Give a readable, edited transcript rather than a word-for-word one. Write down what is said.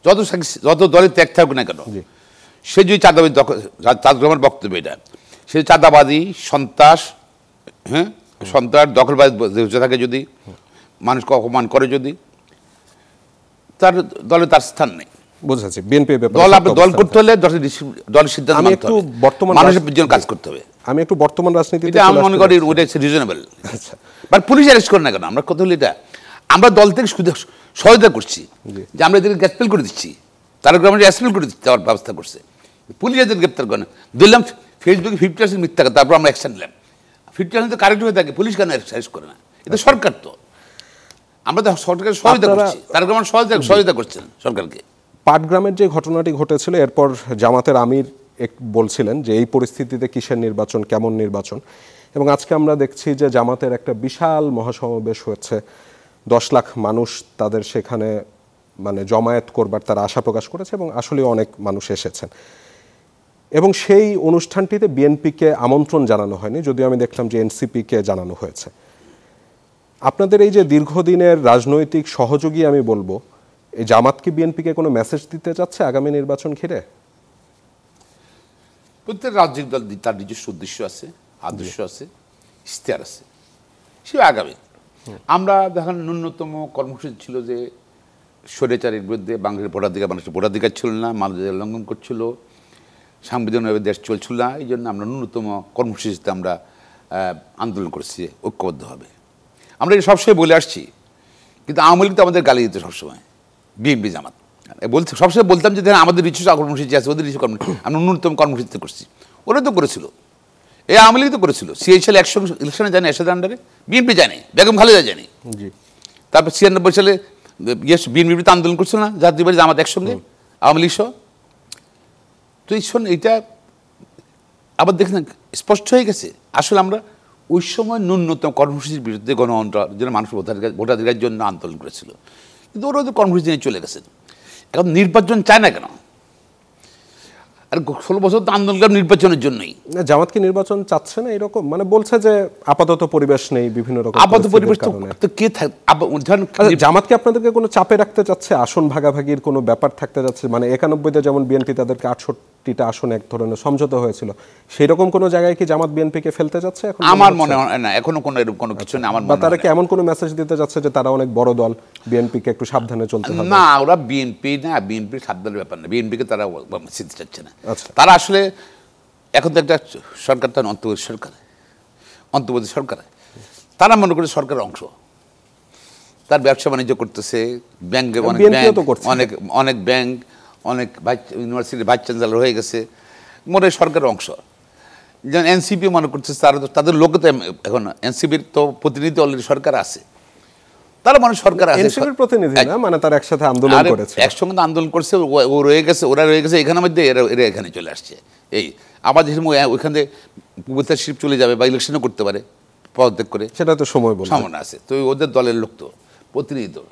যত দলে ত্যাগ থাকুক না কেন, সে যদি চাঁদাবাদী চাঁদাবাদ বক্তব্য এটা, সে চাঁদাবাদী সন্ত্রাস, হ্যাঁ সন্ত্রাস দখলবাদ থাকে, যদি মানুষকে অপমান করে, যদি তার দলে তার স্থান নেই। বুঝাচ্ছি বিএনপি দল করতে হলে দলের সিদ্ধান্ত মানতে হবে, মানুষের জন্য কাজ করতে হবে। আমি একটু বর্তমান রাজনীতিতে আমি মনে করি ওটা রিজনেবল। আচ্ছা, বাট পুলিশ অ্যারেস্ট করে না কেন? আমরা কথা হলো এটা, আমরা দল থেকে সহায়তা করছি, যে আমরা এদেরকে গ্রেপ্তার করে দিচ্ছি, তারা গ্রামে অ্যাসপেল করে দিচ্ছে, দেওয়ার ব্যবস্থা করছে। পুলিশ এদের গ্রেপ্তার করে না, দিলাম ফেসবুকে 50% মিথ্যা, তারপর আমরা অ্যাকশন নিলাম। 50% তো কারেক্ট হয়ে থাকে, পুলিশ কেন অ্যারেস্ট করে না? এটা সরকার, তো আমরা তো সরকারের সহায়তা করছি, তারা গ্রামের সহায়তা করছেন সরকারকে। পাটগ্রামের যে ঘটনাটি ঘটেছিল, এরপর জামাতের আমির বলছিলেন যে এই পরিস্থিতিতে কিসের নির্বাচন, কেমন নির্বাচন, এবং আজকে আমরা দেখছি যে জামাতের একটা বিশাল মহাসমাবেশ হয়েছে, 10 লাখ মানুষ তাদের সেখানে মানে জমায়েত করবার তারা আশা প্রকাশ করেছে, এবং আসলে অনেক মানুষ এসেছেন। এবং সেই অনুষ্ঠানটিতে বিএনপিকে আমন্ত্রণ জানানো হয়নি, যদিও আমি দেখলাম যে এনসিপিকে জানানো হয়েছে। আপনাদের এই যে দীর্ঘদিনের রাজনৈতিক সহযোগী আমি বলবো, এই জামাত কি বিএনপিকে কোনো মেসেজ দিতে চাচ্ছে আগামী নির্বাচন ঘিরে? প্রত্যেক রাজনৈতিক দল তার নিজস্ব উদ্দেশ্য আছে, আদর্শ আছে, ইশতেহার আছে, সে আগামী। আমরা দেখেন ন্যূনতম কর্মসূচি ছিল যে স্বৈরাচারের বিরুদ্ধে বাংলাদেশের ভোটাধিকার, মানুষের ভোটাধিকার ছিল না, মানুষের লঙ্ঘন করছিল, সাংবিধানিকভাবে দেশ চলছিল না, এই জন্য আমরা ন্যূনতম কর্মসূচিতে আমরা আন্দোলন করছি ঐক্যবদ্ধভাবে। আমরা এটা সবসময় বলে আসছি, কিন্তু আওয়ামী লীগ তো আমাদের গালি দিত সবসময়, বিএনপি জামাত বলতে সবসময় বলতাম যে আমাদের রিচু কর্মসূচি আছে, ওদের রিচু কর্মসূচি, আমরা ন্যূনতম কর্মসূচিতে করছি। ওরা তো করেছিল, এই আওয়ামী লীগ তো করেছিল, সিএইচ সালে একসঙ্গে ইলেকশনে জানে, এরশাদের আন্ডারে বিএনপি জানে, বেগম খালেদা জানে। তারপর 96 সালে বিএনপি আন্দোলন করছিল না, জাতীয় পার্টি জামাত একসঙ্গে, আওয়ামী লীগ সহ। তো এই শোন, এইটা আবার দেখেন স্পষ্ট হয়ে গেছে, আসলে আমরা ওই সময় ন্যূনতম কর্মসূচির বিরুদ্ধে গণতন্ত্রের জন্য মানুষের ভোটাধিকারের জন্য আন্দোলন করেছিল, কিন্তু ওরা ওদের কর্মসূচি নিয়ে চলে গেছে। এখন নির্বাচন চায় না কেন? আর 16 বছর তো আন্দোলন করে নির্বাচনের জন্যই। জামাত কি নির্বাচন চাচ্ছে না এরকম? মানে বলছে যে আপাতত পরিবেশ নেই, বিভিন্ন রকম আপাতত পরিবেশ তো কে জামাত কি আপনাদেরকে কোনো চাপে রাখতে চাচ্ছে? আসন ভাগাভাগির কোনো ব্যাপার থাকতে যাচ্ছে? মানে 91-তে যেমন বিএনপি তাদেরকে 68টা আসন এক ধরনের সমঝোতা হয়েছিল, সেই রকম কোনো জায়গায় কি জামাত বিএনপিকে ফেলতে যাচ্ছে এখন? আমার মনে হয় না, এখনো কোনো এরকম কোনো কিছু না। আমার তারা কি এমন কোনো মেসেজ দিতে যাচ্ছে যে তারা অনেক বড় দল, বিএনপিকে একটু সাবধানে চলতে হবে? না, ওরা বিএনপি না, বিএনপির সাবধানের ব্যাপার না, বিএনপিকে তারা সিদ্ধ চাচ্ছে না। তারা আসলে এখন তো একটা সরকার, তার অন্তর্বর্তী সরকার, তারা মনে করে সরকারের অংশ, তার ব্যবসা বাণিজ্য করতেছে, ব্যাংকে অনেক ব্যাংক, অনেক ইউনিভার্সিটির ভাইস চ্যান্সেলর হয়ে গেছে, মনে সরকারের অংশ। যেমন এনসিপি মনে করতেছে তাদের লোক তো এখন এনসিপির তো প্রতিনিধি অলরেডি সরকার আছে, তারা মানে সরকার আছে, এনসিপির প্রতিনিধি না, মানে তারা একসাথে আন্দোলন করেছে, একসঙ্গে আন্দোলন করছে, ও রয়ে গেছে, ওরা রয়ে গেছে এখানের মধ্যে, এরা এখানে চলে আসছে। এই আবার যেরকম ওইখানে শিপ চলে যাবে বা ইলেকশনও করতে পারে পদত্যাগ করে, সেটা তো সময় আছে। তো ওদের দলের লোক তো প্রতিনিধি দল।